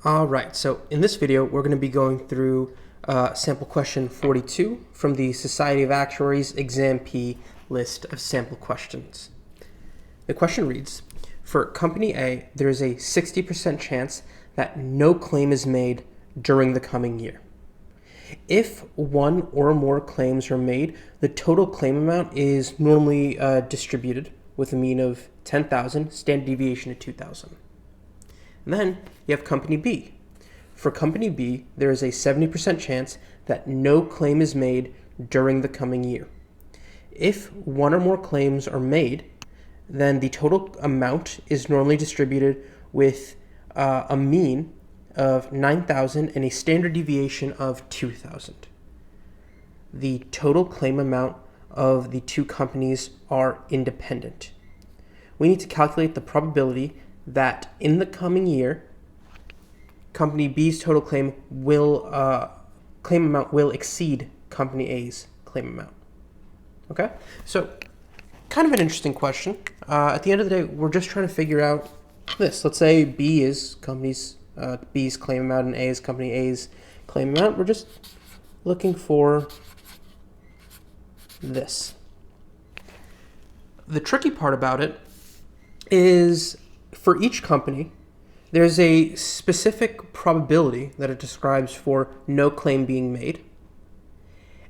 All right, so in this video, we're going to be going through sample question 42 from the Society of Actuaries ExamP list of sample questions. The question reads, for Company A, there is a 60% chance that no claim is made during the coming year. If one or more claims are made, the total claim amount is normally distributed with a mean of 10,000, standard deviation of 2,000. And then you have Company B. For Company B, there is a 70% chance that no claim is made during the coming year. If one or more claims are made, then the total amount is normally distributed with a mean of 9,000 and a standard deviation of 2,000. The total claim amount of the two companies are independent. We need to calculate the probability that in the coming year, Company B's total claim amount will exceed Company A's claim amount. Okay, so kind of an interesting question. At the end of the day, we're just trying to figure out this. Let's say B is B's claim amount and A is Company A's claim amount. We're just looking for this. The tricky part about it is for each company, there's a specific probability that it describes for no claim being made.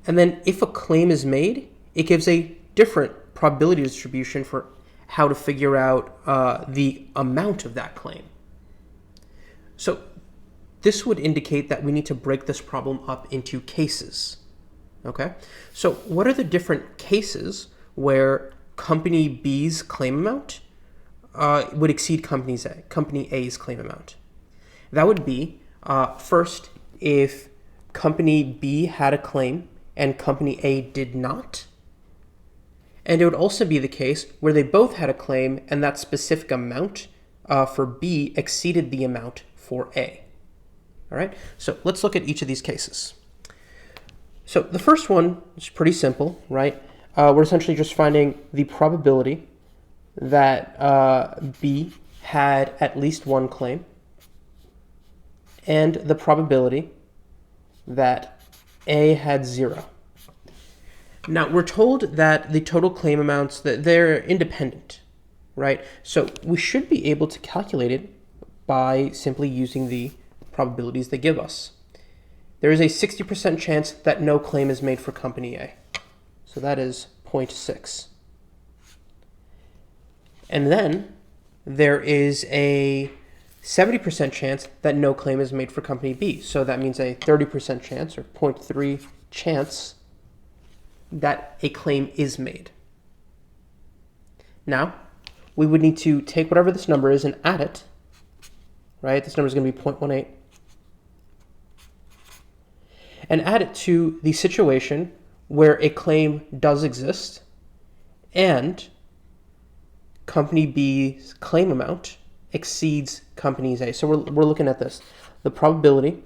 And then if a claim is made, it gives a different probability distribution for how to figure out the amount of that claim. So this would indicate that we need to break this problem up into cases. Okay, so what are the different cases where Company B's claim amount would exceed Company A's claim amount? That would be, first, if Company B had a claim and Company A did not. And it would also be the case where they both had a claim and that specific amount for B exceeded the amount for A. All right, so let's look at each of these cases. So the first one is pretty simple, right? We're essentially just finding the probability that B had at least one claim and the probability that A had 0. Now, we're told that the total claim amounts, that they're independent, right? So we should be able to calculate it by simply using the probabilities they give us. There is a 60% chance that no claim is made for Company A. So that is 0.6. And then there is a 70% chance that no claim is made for Company B. So that means a 30% chance, or 0.3 chance, that a claim is made. Now, we would need to take whatever this number is and add it, right? This number is going to be 0.18. And add it to the situation where a claim does exist and Company B's claim amount exceeds Company A. So we're looking at this. The probability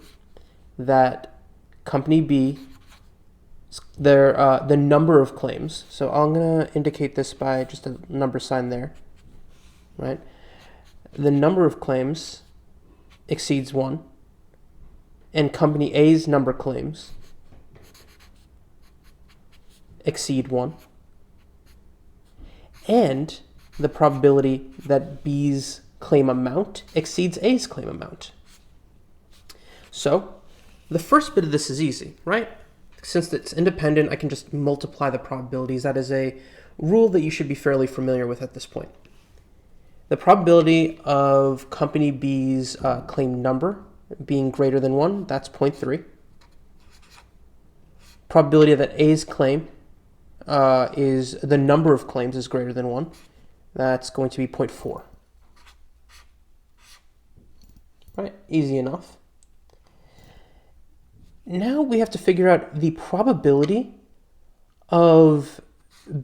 that Company B, the number of claims. So I'm going to indicate this by just a number sign there, right? The number of claims exceeds 1, and Company A's number of claims exceed 1, and the probability that B's claim amount exceeds A's claim amount. So the first bit of this is easy, right? Since it's independent, I can just multiply the probabilities. That is a rule that you should be fairly familiar with at this point. The probability of Company B's claim number being greater than 1, that's 0.3. Probability that A's claim is the number of claims is greater than 1, that's going to be 0.4. Right, easy enough. Now we have to figure out the probability of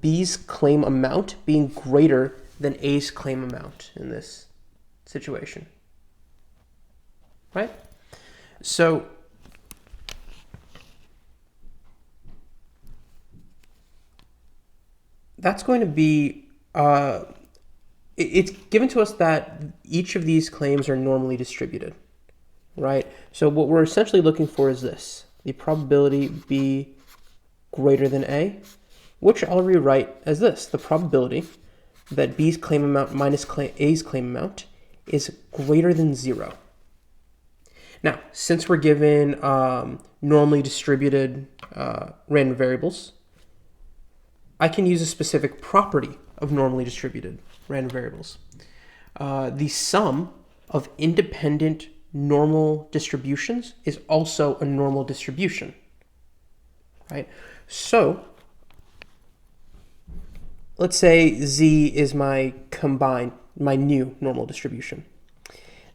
B's claim amount being greater than A's claim amount in this situation. Right? So that's going to be it's given to us that each of these claims are normally distributed, right? So what we're essentially looking for is this, the probability B greater than A, which I'll rewrite as this, the probability that B's claim amount minus A's claim amount is greater than 0. Now, since we're given normally distributed random variables, I can use a specific property of normally distributed random variables. The sum of independent normal distributions is also a normal distribution, right? So let's say Z is my new normal distribution.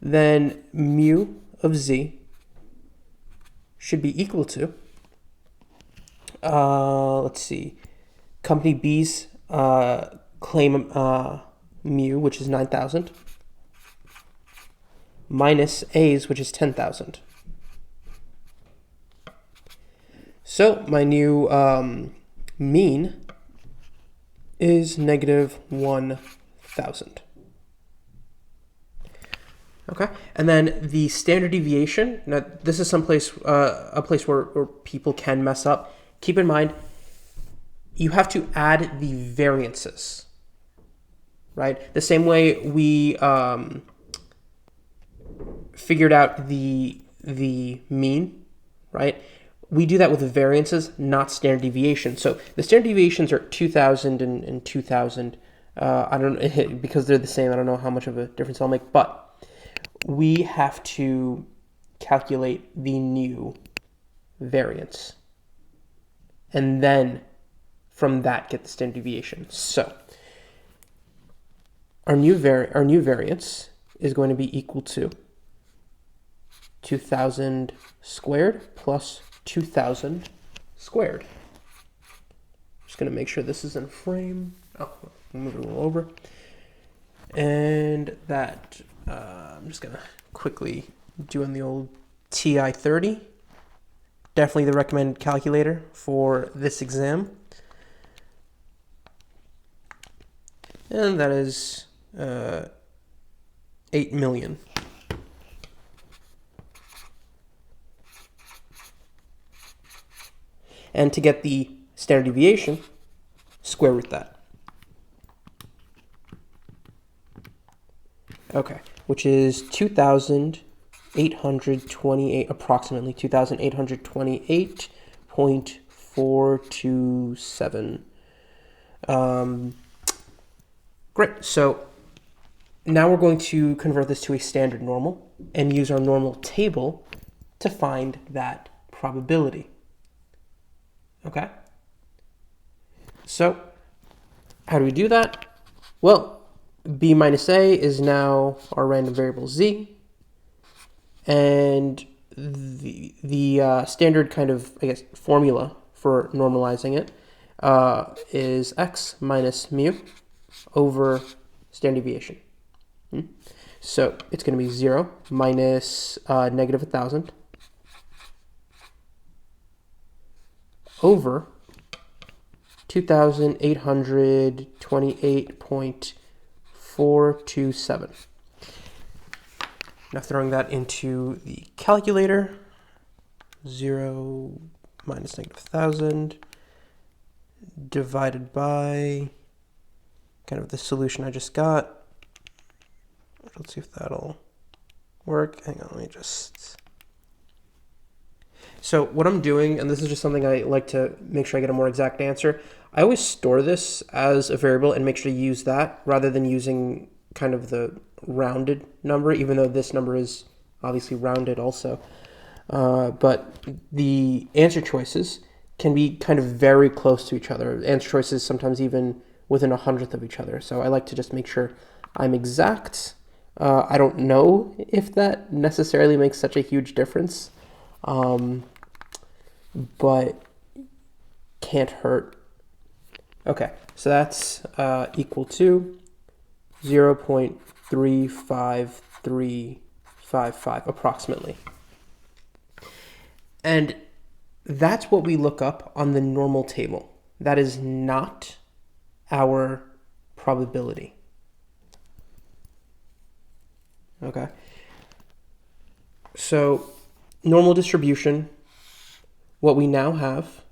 Then mu of Z should be equal to, let's see, company B's claim mu, which is 9,000, minus A's, which is 10,000. So my new mean is negative 1,000. Okay, and then the standard deviation. Now, this is a place where people can mess up. Keep in mind, you have to add the variances, right? The same way we figured out the mean, right? We do that with the variances, not standard deviation. So the standard deviations are 2,000 and 2,000. I don't because they're the same. I don't know how much of a difference I'll make, but we have to calculate the new variance, and then from that get the standard deviation. So our new variance is going to be equal to 2,000 squared plus 2,000 squared. Just going to make sure this is in frame. Oh, I'll move it a little over. And that, I'm just going to quickly do on the old TI-30. Definitely the recommended calculator for this exam. And that is 8 million. And to get the standard deviation, square root that. Okay, which is 2,828, approximately 2,828.427. Great, so now we're going to convert this to a standard normal and use our normal table to find that probability. Okay, so how do we do that? Well, B minus A is now our random variable Z, and the standard kind of, I guess, formula for normalizing it is X minus mu over standard deviation. So it's going to be 0 minus negative 1,000 over 2,828.427. Now throwing that into the calculator, 0 minus negative 1,000 divided by kind of the solution I just got. Let's see if that'll work. Hang on, let me just... So what I'm doing, and this is just something I like to make sure I get a more exact answer, I always store this as a variable and make sure to use that rather than using kind of the rounded number, even though this number is obviously rounded also. But the answer choices can be kind of very close to each other. Answer choices sometimes even within 1/100th of each other. So I like to just make sure I'm exact. I don't know if that necessarily makes such a huge difference. But can't hurt. Okay, so that's equal to 0.35355 approximately. And that's what we look up on the normal table. That is not our probability. Okay. So normal distribution, what we now have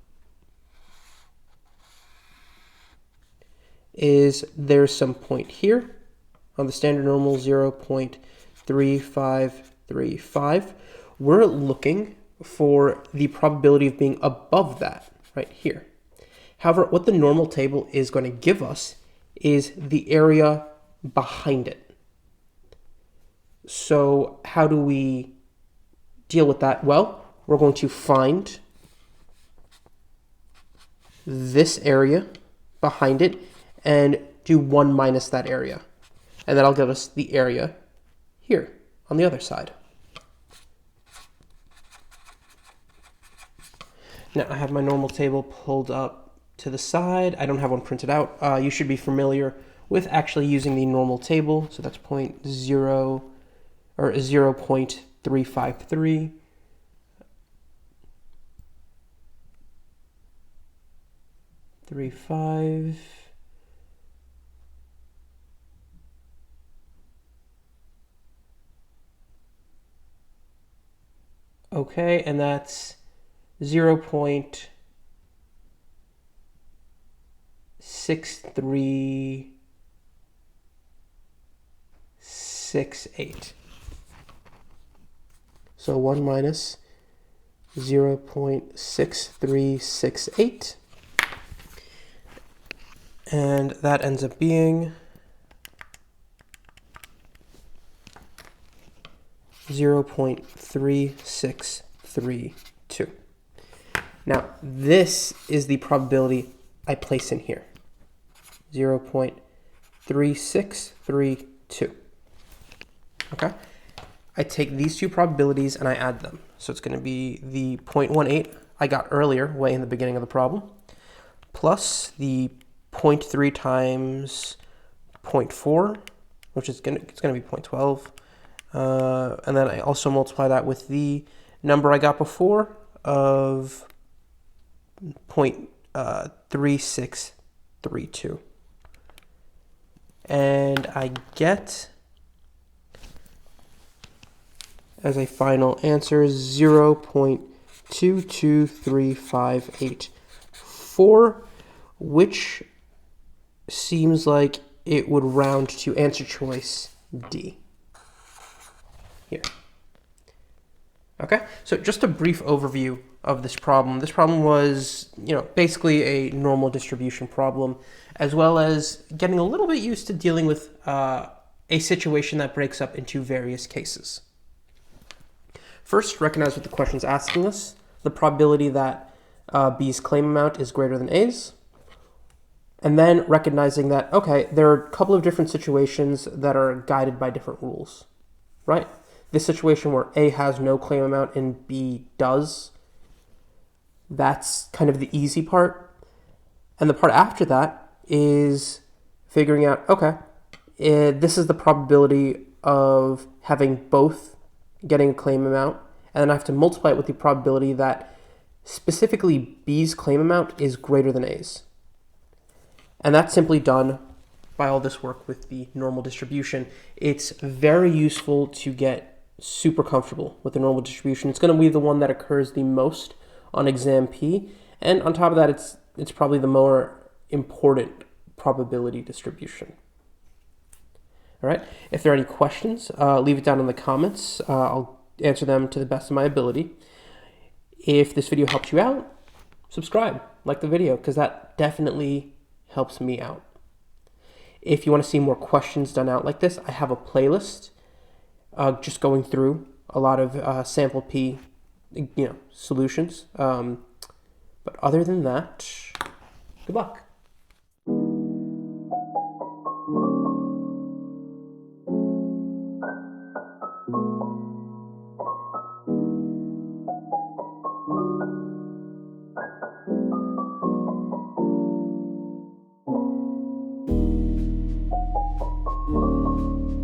is there's some point here on the standard normal 0.3535. We're looking for the probability of being above that right here. However, what the normal table is going to give us is the area behind it. So how do we deal with that? Well, we're going to find this area behind it and do 1 minus that area. And that'll give us the area here on the other side. Now I have my normal table pulled up to the side. I don't have one printed out. You should be familiar with actually using the normal table. So that's 0.353. Okay, and that's 0.6368. So 1 minus 0.6368. And that ends up being 0.3632. Now, this is the probability I place in here, 0.3632. Okay? I take these two probabilities and I add them. So it's going to be the 0.18 I got earlier, way in the beginning of the problem, plus the 0.3 times 0.4, which is it's going to be 0.12. And then I also multiply that with the number I got before of 0.3632. And I get, as a final answer, 0.223584, which seems like it would round to answer choice D. Here. Okay, so just a brief overview of this problem. This problem was, basically a normal distribution problem, as well as getting a little bit used to dealing with a situation that breaks up into various cases. First, recognize what the question's asking us, the probability that B's claim amount is greater than A's, and then recognizing that, okay, there are a couple of different situations that are guided by different rules, right? This situation where A has no claim amount and B does, that's kind of the easy part. And the part after that is figuring out, okay, this is the probability of having both getting a claim amount, and then I have to multiply it with the probability that specifically B's claim amount is greater than A's. And that's simply done by all this work with the normal distribution. It's very useful to get super comfortable with the normal distribution. It's going to be the one that occurs the most on ExamP, and on top of that, it's probably the more important probability distribution. All right, if there are any questions, leave it down in the comments. I'll answer them to the best of my ability. If this video helped you out, subscribe, like the video, because that definitely helps me out. If you want to see more questions done out like this, I have a playlist just going through a lot of sample P, solutions. But other than that, good luck.